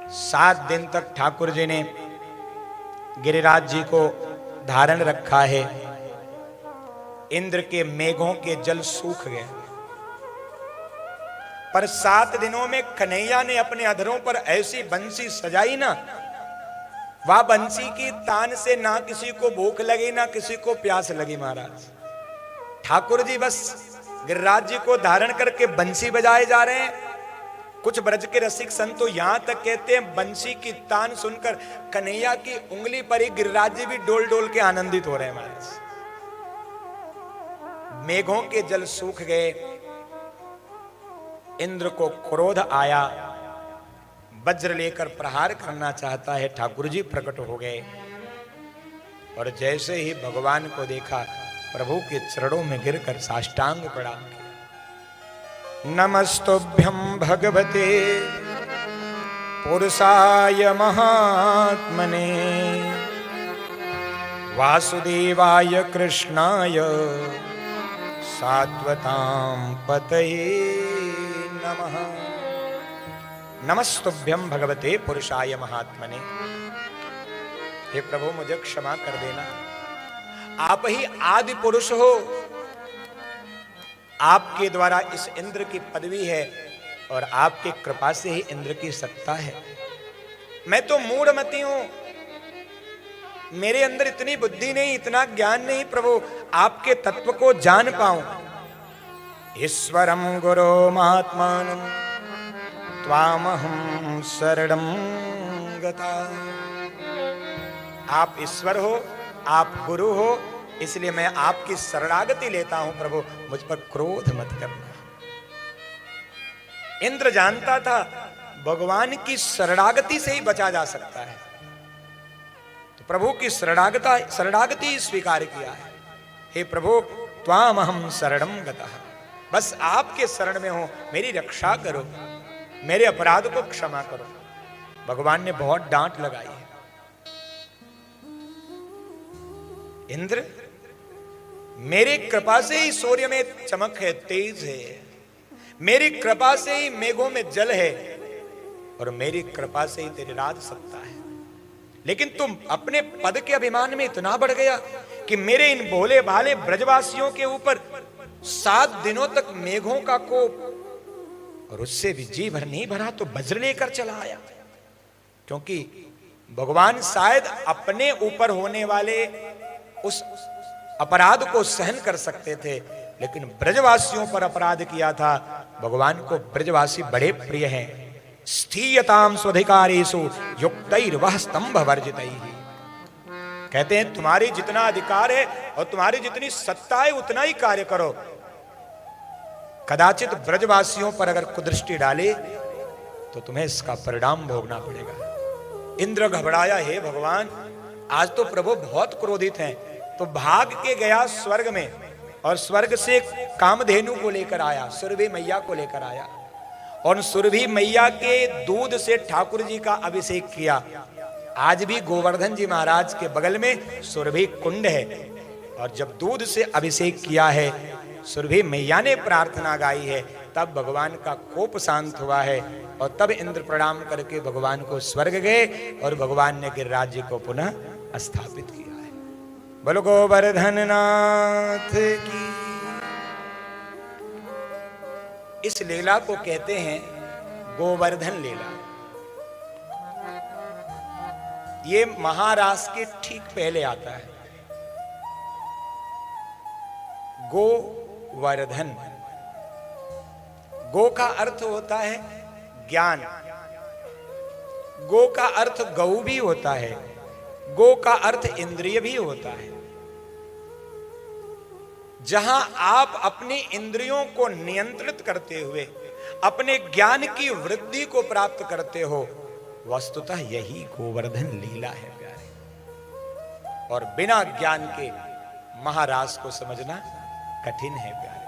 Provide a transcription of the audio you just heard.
7 दिन तक ठाकुर जी ने गिरिराज जी को धारण रखा है। इंद्र के मेघों के जल सूख गए, पर 7 दिनों में कन्हैया ने अपने अधरों पर ऐसी बंसी सजाई ना, वह बंसी की तान से ना किसी को भूख लगी ना किसी को प्यास लगी। महाराज ठाकुर जी बस गिरिराज जी को धारण करके बंसी बजाए जा रहे हैं। कुछ ब्रज के रसिक संत तो यहां तक कहते हैं बंसी की तान सुनकर कन्हैया की उंगली पर ही गिरिराज जी भी डोल डोल के आनंदित हो रहे हैं। महाराज मेघों के जल सूख गए, इंद्र को क्रोध आया, वज्र लेकर प्रहार करना चाहता है। ठाकुर जी प्रकट हो गए और जैसे ही भगवान को देखा प्रभु के चरणों में गिरकर साष्टांग प्रणाम किया। नमस्तुभ्यं भगवते पुरुषाय महात्मने वासुदेवाय कृष्णाय सात्वतां पतये नमः। नमस्तुभ्यं भगवते पुरुषाय महात्मने। हे प्रभु मुझे क्षमा कर देना, आप ही आदि पुरुष हो, आपके द्वारा इस इंद्र की पदवी है और आपकी कृपा से ही इंद्र की सत्ता है। मैं तो मूढ़मती हूं, मेरे अंदर इतनी बुद्धि नहीं, इतना ज्ञान नहीं प्रभु आपके तत्व को जान पाऊं। ईश्वरम गुरो महात्मानं त्वामहं शरणं गता। आप ईश्वर हो, आप गुरु हो, इसलिए मैं आपकी शरणागति लेता हूं। प्रभु मुझ पर क्रोध मत करना। इंद्र जानता था भगवान की शरणागति से ही बचा जा सकता है, तो प्रभु की शरणागति स्वीकार किया है। हे प्रभु त्वामहं शरणं गतः, बस आपके शरण में हो, मेरी रक्षा करो, मेरे अपराध को क्षमा करो। भगवान ने बहुत डांट लगाई है। इंद्र मेरी कृपा से ही सूर्य में चमक है, तेज है, मेरी कृपा से ही मेघों में जल है और मेरी कृपा से ही तेरी राज सत्ता है। लेकिन तुम अपने पद के अभिमान में इतना बढ़ गया कि मेरे इन भोले भाले ब्रजवासियों के ऊपर 7 दिनों तक मेघों का कोप, और उससे भी जी भर नहीं भरा तो वज्र लेकर चला आया। क्योंकि भगवान शायद अपने ऊपर होने वाले उस अपराध को सहन कर सकते थे, लेकिन ब्रजवासियों पर अपराध किया था। भगवान को ब्रजवासी बड़े प्रिय हैं। स्थीयताम स्वधिकारेषु युक्तैर्वह स्तंभ वर्जितैः। कहते हैं तुम्हारी जितना अधिकार है और तुम्हारी जितनी सत्ता है उतना ही कार्य करो। कदाचित ब्रजवासियों पर अगर कुदृष्टि डाले तो तुम्हें इसका परिणाम भोगना पड़ेगा। इंद्र घबराया, हे भगवान आज तो प्रभु बहुत क्रोधित हैं। तो भाग के गया स्वर्ग में और स्वर्ग से कामधेनु को लेकर आया, सुरभि मैया को लेकर आया, और सुरभि मैया के दूध से ठाकुर जी का अभिषेक किया। आज भी गोवर्धन जी महाराज के बगल में सुरभि कुंड है, और जब दूध से अभिषेक किया है, सुरभि मैया ने प्रार्थना गाई है, तब भगवान का कोप शांत हुआ है। और तब इंद्र प्रणाम करके भगवान को स्वर्ग गए और भगवान ने गिरिराज जी को पुनः स्थापित किया है। बोलो गोवर्धन नाथ की। इस लीला को कहते हैं गोवर्धन लीला। ये महारास के ठीक पहले आता है। गोवर्धन, गो का अर्थ होता है ज्ञान, गो का अर्थ गौ भी होता है, गो का अर्थ इंद्रिय भी होता है। जहां आप अपनी इंद्रियों को नियंत्रित करते हुए अपने ज्ञान की वृद्धि को प्राप्त करते हो, वस्तुतः यही गोवर्धन लीला है प्यारे। और बिना ज्ञान के महारास को समझना कठिन है प्यारे।